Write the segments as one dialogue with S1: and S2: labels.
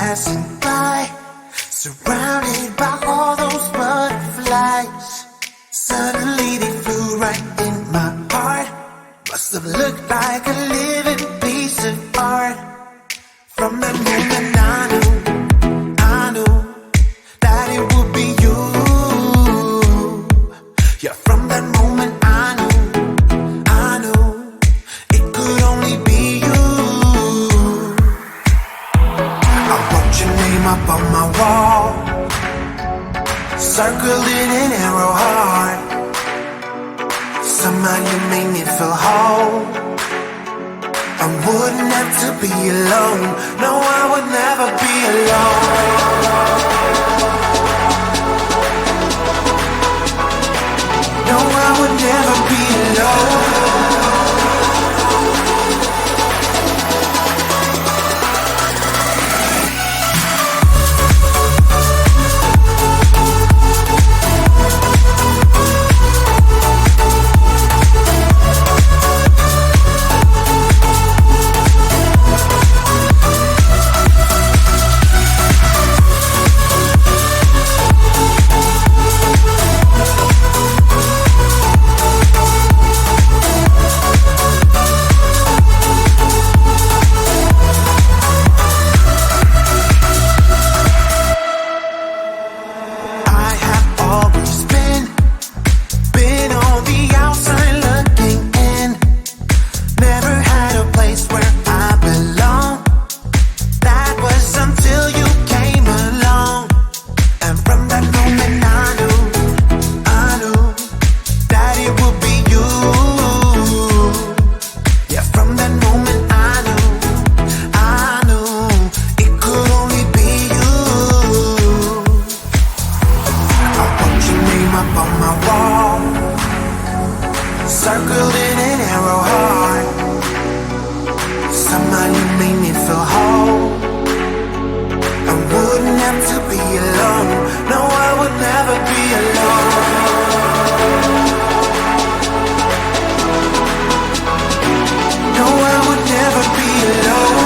S1: passing by, surrounded by all those butterflies. Suddenly they flew right in my heart. Must have looked like a living piece of art. From the moment I knew that it would be you. Yeah, from that moment I knew it could only be you. I wrote your name up on my wall, circled in an arrow heart. Somehow you made me feel whole. I wouldn't have to be alone. No, I would never be alone. No, I would never be alone. Circled in an arrow heart. Somehow you made me feel whole. I wouldn't have to be alone. No, I would never be alone. No, I would never be alone.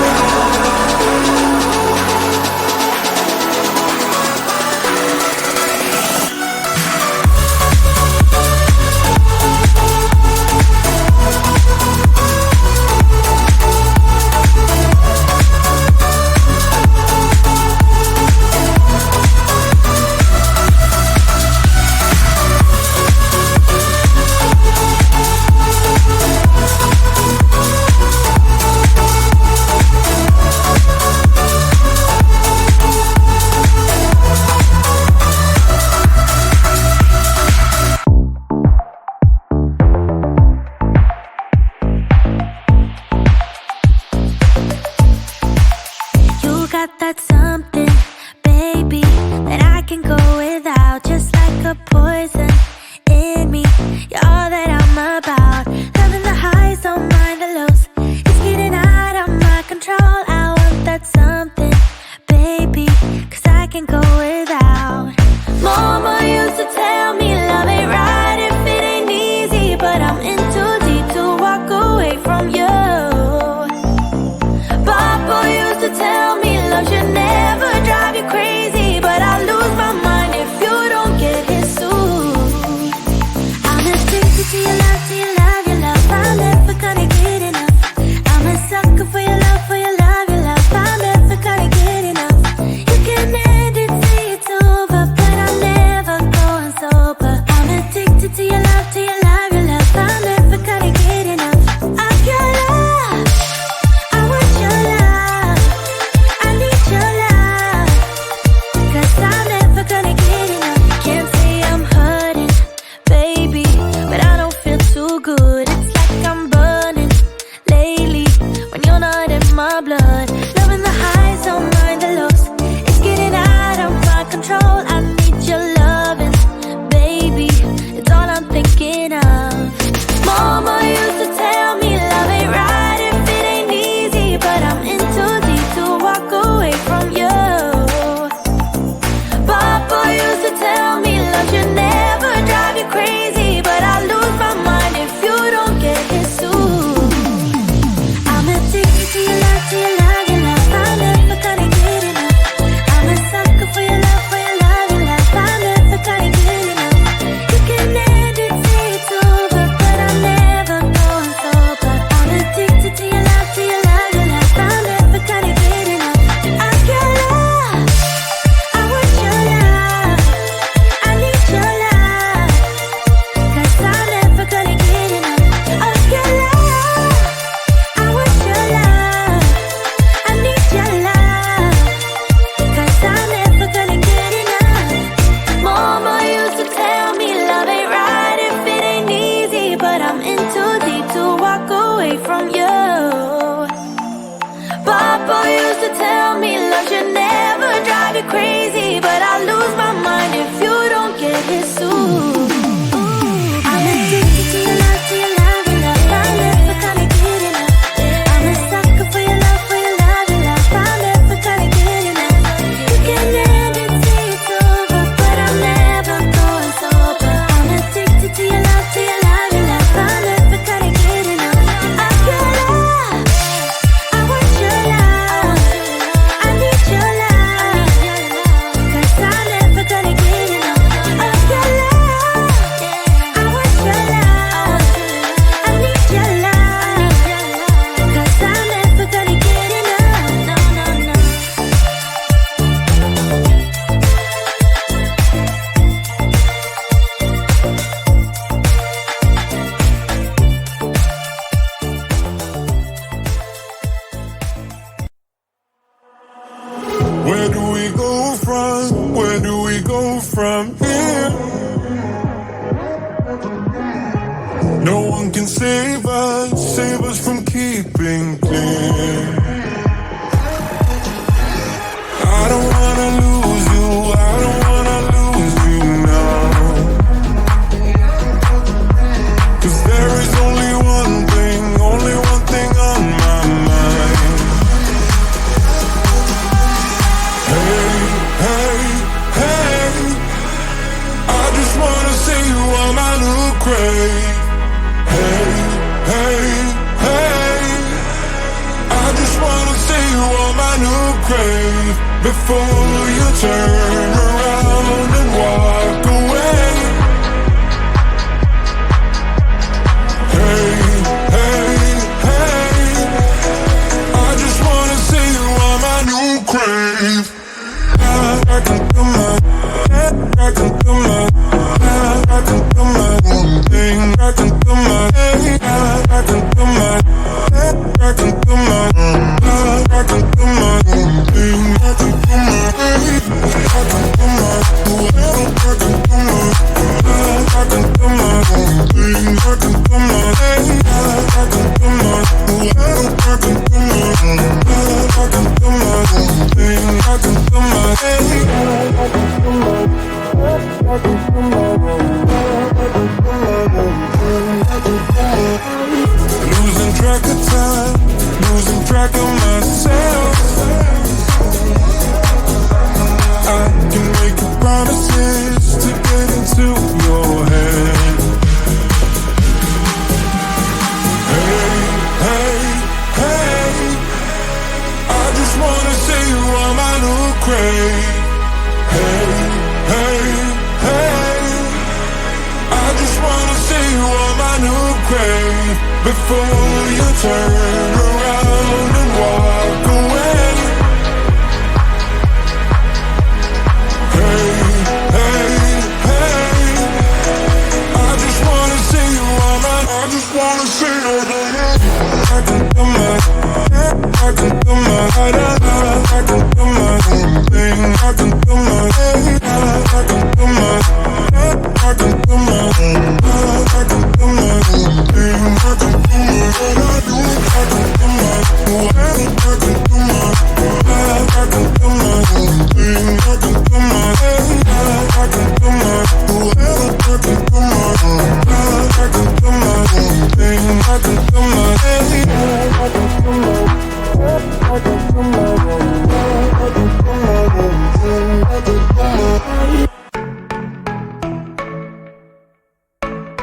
S2: That something, baby, that I can go without, just like a poison in me. You're all that I'm about. Loving the highs, don't mind the lows. It's getting out of my control. I want that something, baby, 'cause I can go without. Mama used to tell me love ain't right if it ain't easy, but I'm in too deep to walk away from you. Papa used to tell me love should never drive you crazy, but I lose my mind if you don't get it soon. I'm addicted to your love, to your love, your love. I'm never gonna get enough. I'm a sucker for your love, for your love, your love. I'm never gonna get enough. You can end it, say it's over, but I'm never going sober. I'm addicted to your love, to your love, your love. I'm never gonna get enough of your love. I want your love. I need your love, 'cause I'm never gonna get enough. Can't say I'm hurting, baby, but I don't feel too good. It's like I'm burning lately when you're not in my blood. Loving the highs, don't mind the lows. It's getting out of my control. I need your loving, baby. It's all I'm thinking of. Mama used to tell me love ain't right if it ain't easy, but I'm in too deep to walk away from you. Papa used to tell me love should never drive you crazy, but I lose my mind if you don't get it soon. I'm addicted to your love, to your love, your love. People used to tell me love should never drive you crazy, but I lose my mind if you don't get it soon. I'm addicted to your love, to your love, your love. I never gonna get enough. I'm a sucker for your love, for your love, your love. I never gonna get enough. You can end it, say it's over, but I'm never going sober. I'm addicted to your love, to your love, your love. I never gonna get enough. I feel love. I want your love. I need your love. 'Cause I'm never gonna get enough of your love. I want your love. I need your love. 'Cause I'm never gonna get enough. No, no, no.
S1: Where do we go from? Where do we go from here? No one can save us from keeping clear. I don't wanna lose you, I don't wanna lose you now. 'Cause there is only one thing on my mind. Hey, hey, hey, I just wanna see you on my new grave. Hey, hey, hey, I just wanna see you on my new grave before you turn around and walk away. Hey, hey, hey, I just wanna see you on my new grave. I can do my own thing. I can do my Losing track of time, losing track of myself. I can make promises to get into your head. Hey, hey, hey, I just wanna see you on my new grave. Hey, hey, hey, I just wanna see you on my new grave before you turn around and walk away. Hey, hey, hey, I just wanna see you on my, I just wanna see you on my, I can do my, I can do my, I can do my own thing. I can do my, I can do my, I can do my own, I can do my own thing. I can do my, what I do. I can do my, I can do my, I can do my own thing. I can do my, I can do my, I can do my own, I can do my own thing. I can do my, I can do my, I can do my own, I can do my own thing. I can do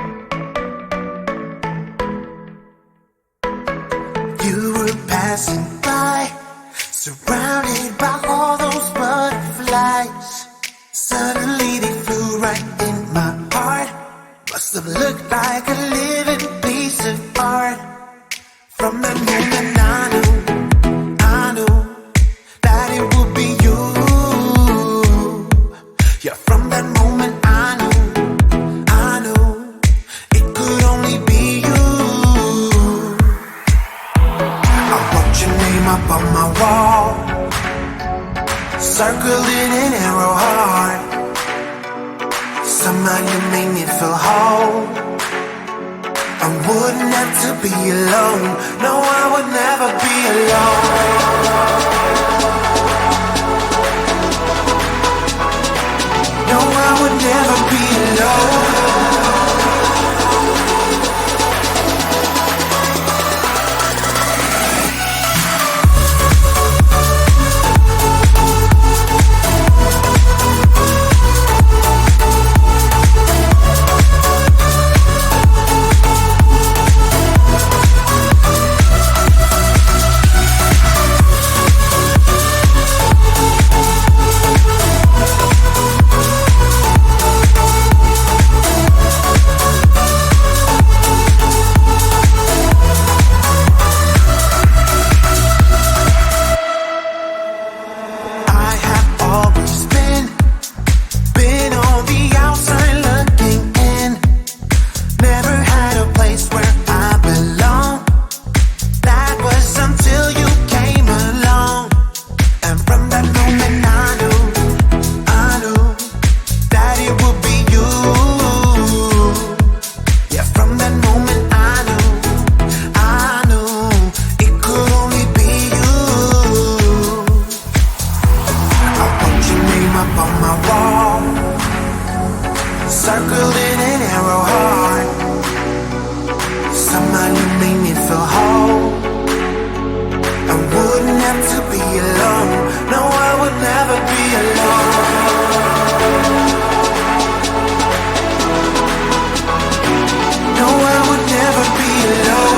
S1: my. You were passing by, surrounded by all those butterflies. Suddenly they flew right in my heart. Must have looked like a living piece of art. From the moment I knew that it would be you. Yeah, from that moment I knew it could only be you. I wrote your name up on my wall, circled it in arrow heart. Somehow you made me feel whole. I wouldn't have to be alone. No, I would never be alone. No, I would never be alone. Circled in an arrow heart. Somehow you made me feel whole. I wouldn't have to be alone. No, I would never be alone. No, I would never be alone.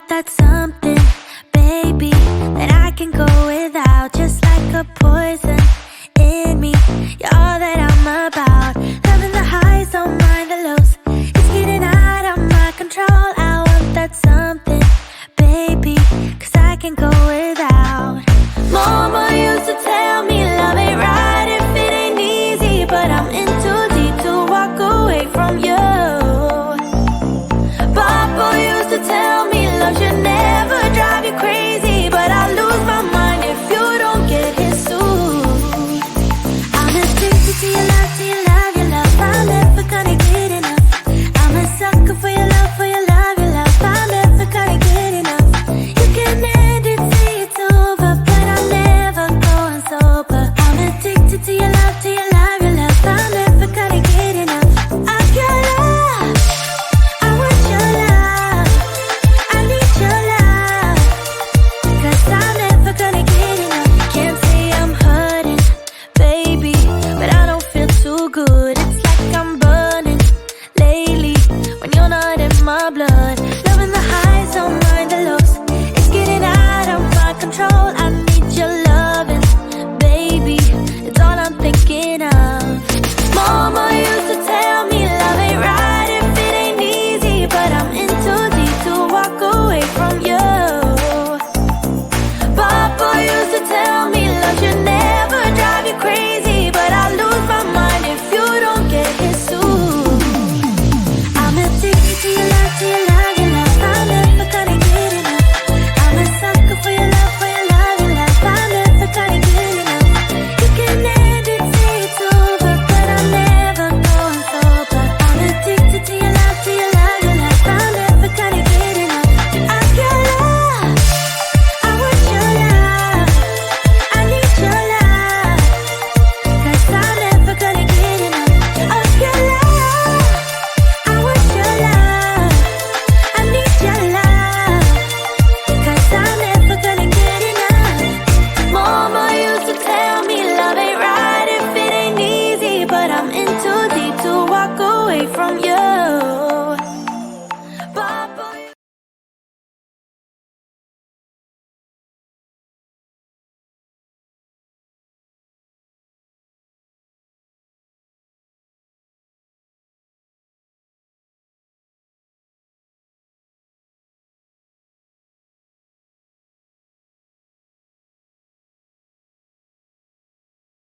S2: That something, baby, that I can go without, just like a poison in me. You're all that I'm about. Loving the highs, don't mind the lows. It's getting out of my control. I want that something, baby, 'cause I can go